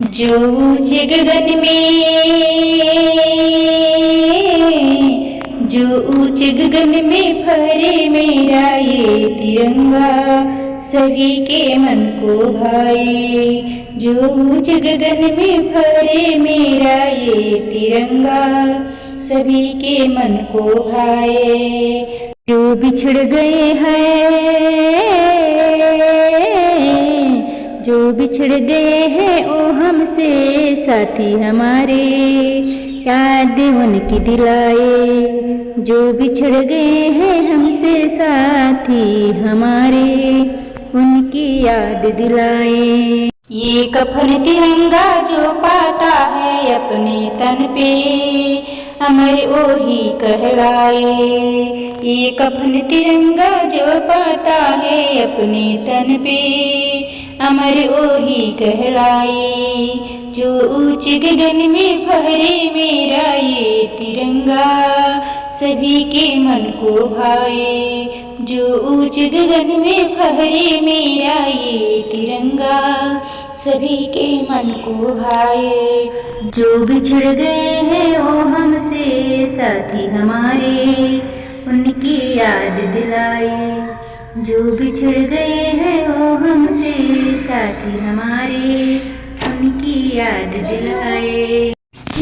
जो ऊंच गगन में, जो ऊंच गगन में फहरे मेरा ये तिरंगा, सभी के मन को भाए। जो ऊंच गगन में फहरे मेरा ये तिरंगा, सभी के मन को भाए। जो बिछड़ गए हैं, जो बिछड़ गए हैं ओ हमसे साथी हमारे, याद उनकी दिलाए। जो बिछड़ गए हैं हमसे साथी हमारे, उनकी याद दिलाए। ये कफन तिरंगा जो पाता है अपने तन पे, अमर ओही कहलाए। ये कफन तिरंगा जो पाता है अपने तन पे, अमर ओही कहलाए। जो ऊंच गगन में फहरे मेरा ये तिरंगा, सभी के मन को भाए। जो ऊंच गगन में फहरे मेरा ये तिरंगा, सभी के मन को भाए। जो बिछड़ गए हैं वो हमसे साथी हमारे, उनकी याद दिलाए। जो बिछड़ गए हैं वो हमसे साथी हमारे, उनकी याद दिलाए।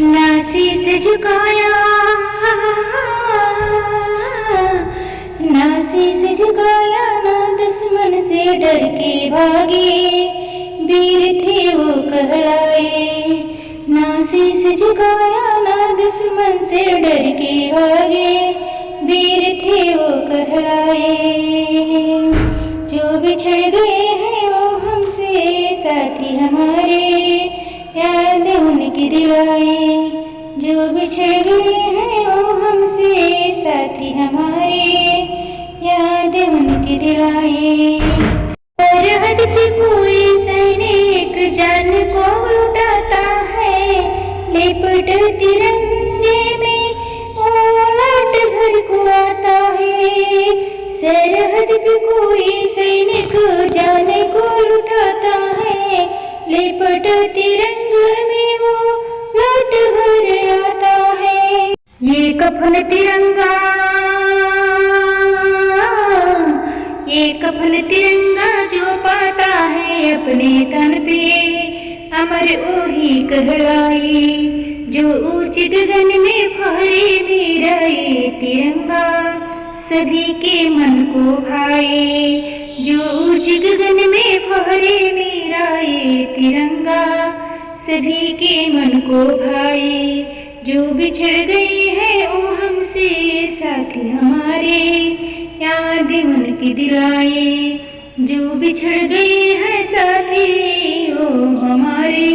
ना शीश झुकाया, ना शीश झुकाया, ना दुश्मन से डर के भागे, वीर थे वो कहलाए। ना शीश झुकाया, ना दुश्मन से डर के भागे, वीर थे वो कहलाए। जो बिछड़ गए हैं वो हमसे साथी हमारे, याद उनकी दिलाए। जो बिछड़ गए हैं वो हमसे साथी हमारे, याद उनकी दिलाए। सरहद पे कोई सैनिक जान को लुटाता है, लिपट तिरंगे में वो लौट घर को आता है। सरहद पे कोई सैनिक जान को लुटाता है, लिपट तिरंगे में वो लौट घर आता है। ये कफन तिरंगा, ये कफन तिरंगा जो पाता है अपने तन पे, अमर ओही कहलाए। जो ऊंच गगन में फहरे मेरा ये तिरंगा, सभी के मन को भाए। जो ऊंच गगन में फहरे मेरा ये तिरंगा, सभी के मन को भाए। जो बिछड़ गए हैं वो हमसे साथी हमारे, याद उनकी दिलाए। जो बिछड़ गए हैं साथी वो हमारे,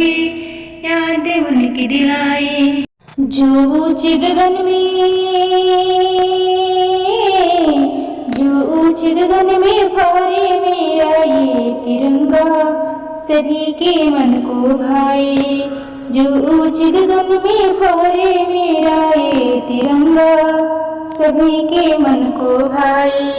याद उनकी दिलाए। जो ऊंच गगन में, जो ऊंच गगन में फहरे मेरा ये तिरंगा, सभी के मन को भाए। जो ऊंच गगन में फहरे मेरा ये तिरंगा, सभी के मन को भाए।